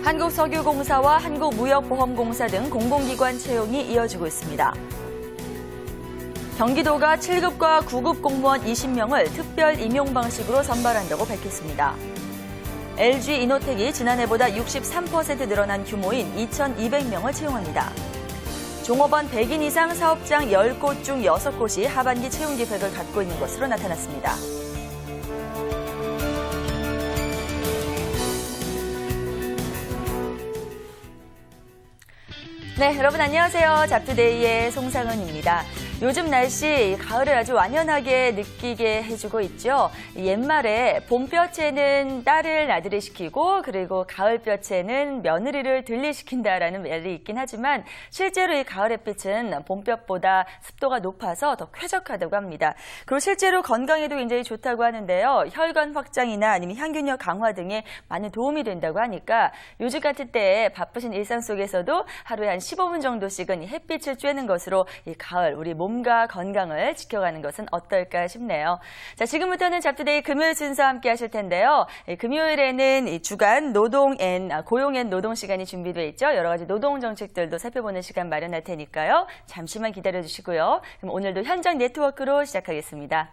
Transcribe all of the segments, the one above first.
한국석유공사와 한국무역보험공사 등 공공기관 채용이 이어지고 있습니다. 경기도가 7급과 9급 공무원 20명을 특별 임용 방식으로 선발한다고 밝혔습니다. LG이노텍이 지난해보다 63% 늘어난 규모인 2,200명을 채용합니다. 종업원 100인 이상 사업장 10곳 중 6곳이 하반기 채용 계획을 갖고 있는 것으로 나타났습니다. 네, 여러분 안녕하세요. 잡투데이의 송상은입니다. 요즘 날씨 가을을 아주 완연하게 느끼게 해주고 있죠. 옛말에 봄볕에는 딸을 나들이 시키고 그리고 가을볕에는 며느리를 들리시킨다라는 말이 있긴 하지만 실제로 이 가을 햇빛은 봄볕보다 습도가 높아서 더 쾌적하다고 합니다. 그리고 실제로 건강에도 굉장히 좋다고 하는데요. 혈관 확장이나 아니면 향균력 강화 등에 많은 도움이 된다고 하니까 요즘 같은 때에 바쁘신 일상 속에서도 하루에 한 15분 정도씩은 햇빛을 쬐는 것으로 이 가을 우리 몸과 건강을 지켜가는 것은 어떨까 싶네요. 자, 지금부터는 잡투데이 금요일 순서 함께 하실 텐데요. 금요일에는 이 주간 고용 앤 노동 시간이 준비되어 있죠. 여러 가지 노동 정책들도 살펴보는 시간 마련할 테니까요. 잠시만 기다려 주시고요. 그럼 오늘도 현장 네트워크로 시작하겠습니다.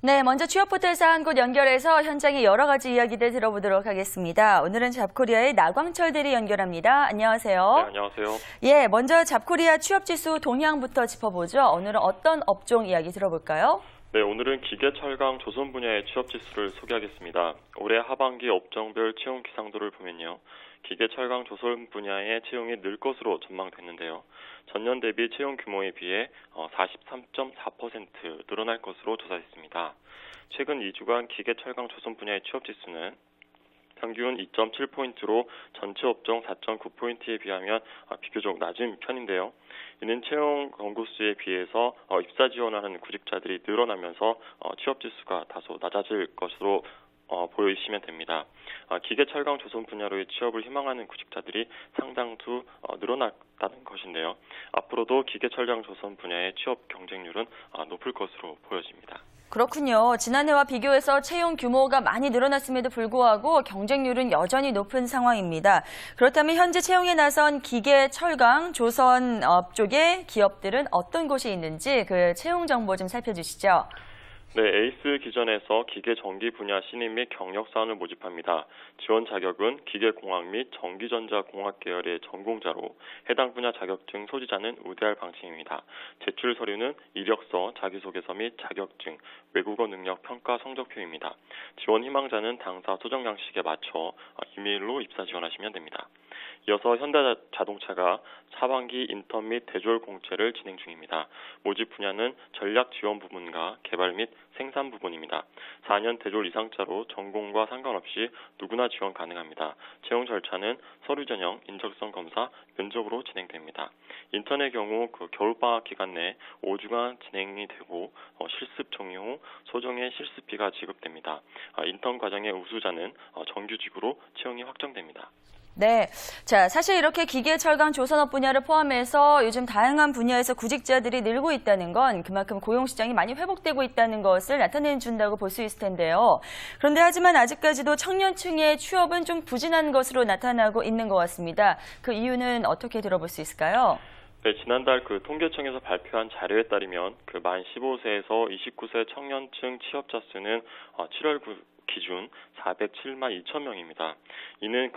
네, 먼저 취업 포털사 한 곳 연결해서 현장의 여러 가지 이야기들 들어보도록 하겠습니다. 오늘은 잡코리아의 나광철 대리 연결합니다. 안녕하세요. 네, 안녕하세요. 예, 먼저 잡코리아 취업지수 동향부터 짚어보죠. 오늘은 어떤 업종 이야기 들어볼까요? 네, 오늘은 기계, 철강, 조선 분야의 취업 지수를 소개하겠습니다. 올해 하반기 업종별 채용 기상도를 보면요. 기계, 철강, 조선 분야의 채용이 늘 것으로 전망됐는데요. 전년 대비 채용 규모에 비해 43.4% 늘어날 것으로 조사했습니다. 최근 2주간 기계, 철강, 조선 분야의 취업 지수는 평균 2.7포인트로 전체 업종 4.9포인트에 비하면 비교적 낮은 편인데요. 이는 채용 건구수에 비해서 입사 지원하는 구직자들이 늘어나면서 취업 지수가 다소 낮아질 것으로 보이시면 됩니다. 기계, 철강, 조선 분야로의 취업을 희망하는 구직자들이 상당수 늘어났다는 것인데요. 앞으로도 기계, 철강, 조선 분야의 취업 경쟁률은 높을 것으로 보여집니다. 그렇군요. 지난해와 비교해서 채용 규모가 많이 늘어났음에도 불구하고 경쟁률은 여전히 높은 상황입니다. 그렇다면 현재 채용에 나선 기계, 철강, 조선업 쪽의 기업들은 어떤 곳이 있는지 그 채용 정보 좀 살펴주시죠. 네, 에이스 기전에서 기계 전기 분야 신입 및 경력 사원을 모집합니다. 지원 자격은 기계공학 및 전기전자공학 계열의 전공자로 해당 분야 자격증 소지자는 우대할 방침입니다. 제출 서류는 이력서, 자기소개서 및 자격증, 외국어 능력 평가 성적표입니다. 지원 희망자는 당사 소정 양식에 맞춰 이메일로 입사 지원하시면 됩니다. 이어서 현대자동차가 하반기 인턴 및 대졸 공채를 진행 중입니다. 모집 분야는 전략 지원 부문과 개발 및 생산 부분입니다. 4년 대졸 이상자로 전공과 상관없이 누구나 지원 가능합니다. 채용 절차는 서류 전형, 인적성 검사, 면접으로 진행됩니다. 인턴의 경우 겨울방학 기간 내 5주간 진행이 되고 실습 종료 후 소정의 실습비가 지급됩니다. 인턴 과정의 우수자는 정규직으로 채용이 확정됩니다. 네. 자, 사실 이렇게 기계, 철강, 조선업 분야를 포함해서 요즘 다양한 분야에서 구직자들이 늘고 있다는 건 그만큼 고용시장이 많이 회복되고 있다는 것을 나타내 준다고 볼 수 있을 텐데요. 그런데 하지만 아직까지도 청년층의 취업은 좀 부진한 것으로 나타나고 있는 것 같습니다. 그 이유는 어떻게 들어볼 수 있을까요? 네, 지난달 통계청에서 발표한 자료에 따르면 만 15세에서 29세 청년층 취업자 수는 7월 기준 407만 2천 명입니다. 이는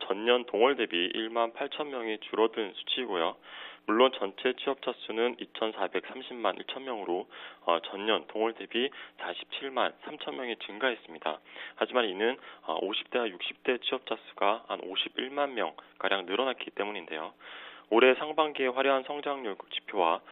전년 동월 대비 1만 8천 명이 줄어든 수치이고요. 물론 전체 취업자 수는 2,430만 1천 명으로 전년 동월 대비 47만 3천 명이 증가했습니다. 하지만 이는 50대와 60대 취업자 수가 한 51만 명가량 늘어났기 때문인데요. 올해 상반기의 화려한 성장률 지표와